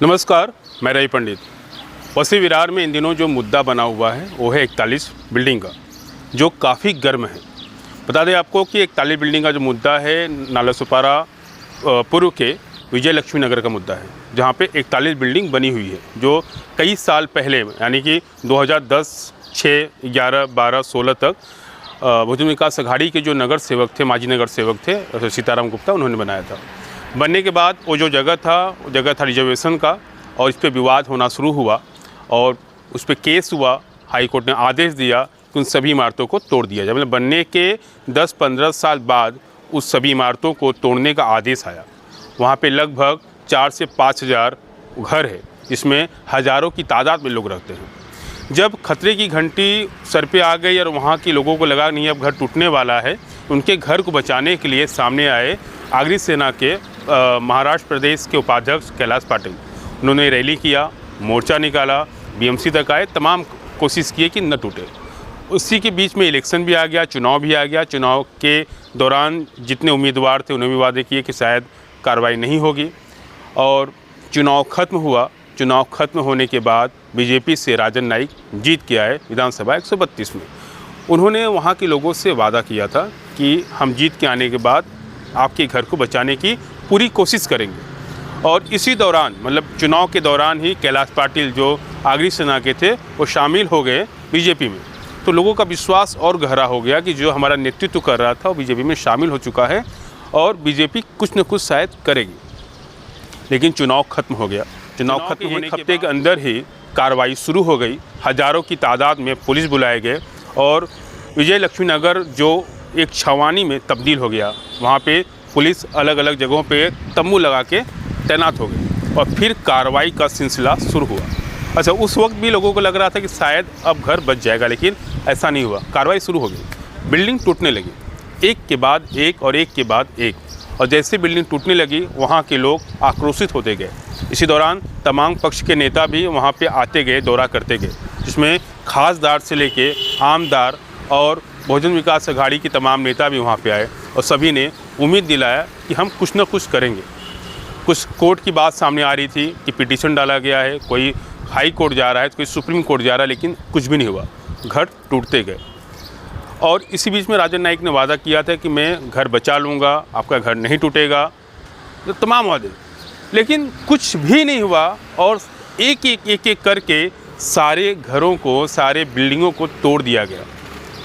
नमस्कार, मैं रवि पंडित। वसी विरार में इन दिनों जो मुद्दा बना हुआ है वो है 41 बिल्डिंग का, जो काफ़ी गर्म है। बता दें आपको कि 41 बिल्डिंग का जो मुद्दा है नालासोपारा पूर्व के विजय लक्ष्मी नगर का मुद्दा है, जहाँ पे 41 बिल्डिंग बनी हुई है, जो कई साल पहले यानी कि 2010, 6, 11, 12, 16 तक बहुजन विकास अघाड़ी के जो नगर सेवक थे, माजी नगर सेवक थे सीताराम गुप्ता, उन्होंने बनाया था। बनने के बाद वो जो जगह था रिजर्वेशन का, और इस पर विवाद होना शुरू हुआ और उस पर केस हुआ। हाई कोर्ट ने आदेश दिया कि उन सभी इमारतों को तोड़ दिया जाए। मतलब बनने के 10-15 साल बाद उस सभी इमारतों को तोड़ने का आदेश आया। वहाँ पे लगभग 4 से 5 हज़ार घर है, जिसमें हज़ारों की तादाद में लोग रहते हैं। जब खतरे की घंटी सर पे आ गई और वहाँ के लोगों को लगा नहीं अब घर टूटने वाला है, उनके घर को बचाने के लिए सामने आए अग्नि सेना के महाराष्ट्र प्रदेश के उपाध्यक्ष कैलाश पाटिल। उन्होंने रैली किया, मोर्चा निकाला, बीएमसी तक आए, तमाम कोशिश किए कि न टूटे। उसी के बीच में इलेक्शन भी आ गया, चुनाव भी आ गया। चुनाव के दौरान जितने उम्मीदवार थे उन्होंने भी वादे किए कि शायद कार्रवाई नहीं होगी, और चुनाव खत्म हुआ। चुनाव खत्म होने के बाद बीजेपी से राजन नाइक जीत के आए विधानसभा 132 में। उन्होंने वहाँ के लोगों से वादा किया था कि हम जीत के आने के बाद आपके घर को बचाने की पूरी कोशिश करेंगे। और इसी दौरान, मतलब चुनाव के दौरान ही कैलाश पाटिल जो अग्नि सेना के थे वो शामिल हो गए बीजेपी में। तो लोगों का विश्वास और गहरा हो गया कि जो हमारा नेतृत्व कर रहा था वो बीजेपी में शामिल हो चुका है और बीजेपी कुछ न कुछ शायद करेगी। लेकिन चुनाव खत्म हो गया। चुनाव खत्म होने के हफ्ते के अंदर ही कार्रवाई शुरू हो गई। हज़ारों की तादाद में पुलिस बुलाए गए और विजय लक्ष्मी नगर जो एक छावनी में तब्दील हो गया। वहाँ पे पुलिस अलग अलग जगहों पे तंबू लगा के तैनात हो गई और फिर कार्रवाई का सिलसिला शुरू हुआ। अच्छा, उस वक्त भी लोगों को लग रहा था कि शायद अब घर बच जाएगा, लेकिन ऐसा नहीं हुआ। कार्रवाई शुरू हो गई, बिल्डिंग टूटने लगी, एक के बाद एक और एक के बाद एक। और जैसे बिल्डिंग टूटने लगी वहाँ के लोग आक्रोशित होते गए। इसी दौरान तमाम पक्ष के नेता भी वहाँ पे आते गए, दौरा करते गए, जिसमें खासदार से लेके आमदार और बहुजन विकास अघाड़ी के तमाम नेता भी वहाँ पे आए और सभी ने उम्मीद दिलाया कि हम कुछ न कुछ करेंगे। कुछ कोर्ट की बात सामने आ रही थी कि पिटीशन डाला गया है, कोई हाई कोर्ट जा रहा है, कोई सुप्रीम कोर्ट जा रहा है, लेकिन कुछ भी नहीं हुआ। घर टूटते गए। और इसी बीच में राजन नाइक ने वादा किया था कि मैं घर बचा लूँगा, आपका घर नहीं टूटेगा, तो तमाम वादे, लेकिन कुछ भी नहीं हुआ। और एक एक करके सारे घरों को, सारे बिल्डिंगों को तोड़ दिया गया।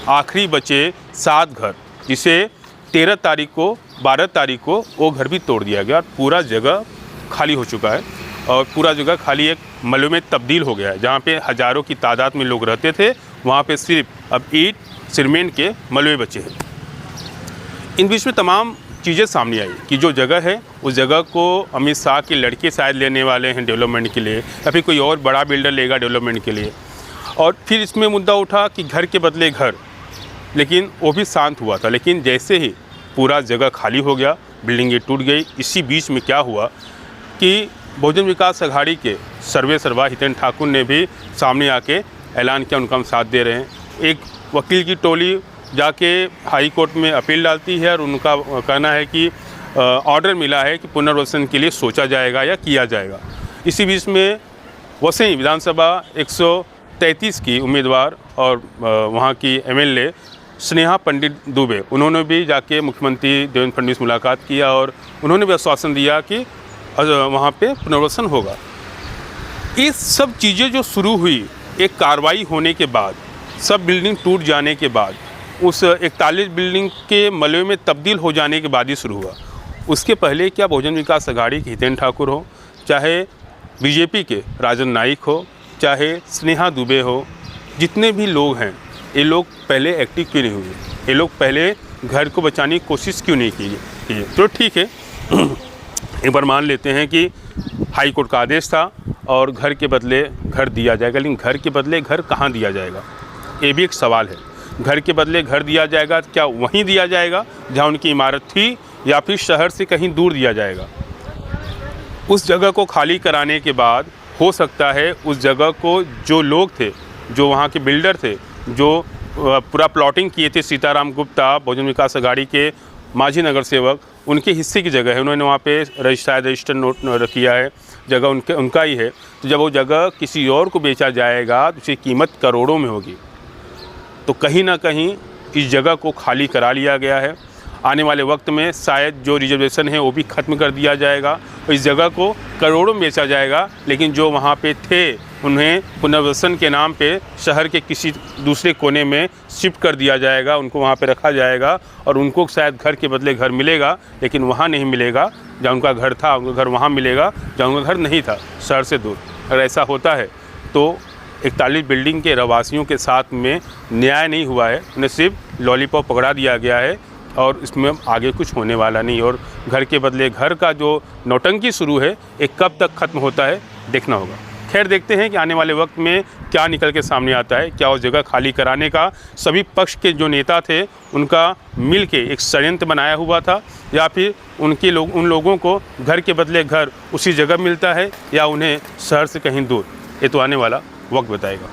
आखिरी बचे 7 घर, जिसे 13 तारीख को, 12 तारीख को वो घर भी तोड़ दिया गया। पूरा जगह खाली हो चुका है और पूरा जगह खाली एक मलबे में तब्दील हो गया है। जहाँ पे हज़ारों की तादाद में लोग रहते थे, वहाँ पे सिर्फ अब ईंट सीमेंट के मलबे बचे हैं। इन बीच में तमाम चीज़ें सामने आई कि जो जगह है उस जगह को अमित शाह के लड़के शायद लेने वाले हैं डेवलपमेंट के लिए, या फिर कोई और बड़ा बिल्डर लेगा डेवलपमेंट के लिए। और फिर इसमें मुद्दा उठा कि घर के बदले घर, लेकिन वो भी शांत हुआ था। लेकिन जैसे ही पूरा जगह खाली हो गया, बिल्डिंगें टूट गई। इसी बीच में क्या हुआ कि बहुजन विकास अघाड़ी के सर्वा हितेन ठाकुर ने भी सामने आके ऐलान किया उनका हम साथ दे रहे हैं। एक वकील की टोली जाके हाई कोर्ट में अपील डालती है और उनका कहना है कि ऑर्डर मिला है कि पुनर्वसन के लिए सोचा जाएगा या किया जाएगा। इसी बीच में वसई विधानसभा 133 की उम्मीदवार और वहाँ की एमएलए स्नेहा पंडित दुबे, उन्होंने भी जाके मुख्यमंत्री देवेंद्र फडणवीस मुलाकात किया और उन्होंने भी आश्वासन दिया कि वहाँ पे पुनर्वसन होगा। ये सब चीज़ें जो शुरू हुई, एक कार्रवाई होने के बाद, सब बिल्डिंग टूट जाने के बाद, उस 41 बिल्डिंग के मलबे में तब्दील हो जाने के बाद ही शुरू हुआ। उसके पहले क्या बहुजन विकास अघाड़ी के हितेन ठाकुर हो, चाहे बीजेपी के राजन नाइक हो, चाहे स्नेहा दुबे हो, जितने भी लोग हैं, ये लोग पहले एक्टिव क्यों नहीं हुए? ये लोग पहले घर को बचाने की कोशिश क्यों नहीं की? तो ठीक है, एक बार मान लेते हैं कि हाई कोर्ट का आदेश था और घर के बदले घर दिया जाएगा, लेकिन घर के बदले घर कहाँ दिया जाएगा, ये भी एक सवाल है। घर के बदले घर दिया जाएगा, क्या वहीं दिया जाएगा जहाँ उनकी इमारत थी, या फिर शहर से कहीं दूर दिया जाएगा? उस जगह को खाली कराने के बाद हो सकता है उस जगह को जो लोग थे, जो वहाँ के बिल्डर थे, जो पूरा प्लॉटिंग किए थे सीताराम गुप्ता, बहुजन विकास अघाड़ी के माजी नगर सेवक, उनके हिस्से की जगह है, उन्होंने वहाँ पे रजिस्टर नोट किया है, जगह उनका ही है। तो जब वो जगह किसी और को बेचा जाएगा तो उसकी कीमत करोड़ों में होगी। तो कहीं ना कहीं इस जगह को खाली करा लिया गया है। आने वाले वक्त में शायद जो रिजर्वेशन है वो भी ख़त्म कर दिया जाएगा। इस जगह को करोड़ों में बेचा जाएगा, लेकिन जो वहाँ पे थे उन्हें पुनर्वसन के नाम पे शहर के किसी दूसरे कोने में शिफ्ट कर दिया जाएगा, उनको वहाँ पे रखा जाएगा और उनको शायद घर के बदले घर मिलेगा, लेकिन वहाँ नहीं मिलेगा जहाँ उनका घर था। उनका घर वहाँ मिलेगा जहाँ उनका घर नहीं था, शहर से दूर। अगर ऐसा होता है तो 41 बिल्डिंग के रहवासियों के साथ में न्याय नहीं हुआ है, उन्हें सिर्फ लॉलीपॉप पकड़ा दिया गया है और इसमें आगे कुछ होने वाला नहीं। और घर के बदले घर का जो नौटंकी शुरू है ये कब तक ख़त्म होता है देखना होगा। खैर देखते हैं कि आने वाले वक्त में क्या निकल के सामने आता है। क्या उस जगह खाली कराने का सभी पक्ष के जो नेता थे उनका मिल के एक षड्यंत्र बनाया हुआ था, या फिर उन लोगों को घर के बदले घर उसी जगह मिलता है, या उन्हें शहर से कहीं दूर, ये तो आने वाला वक्त बताएगा।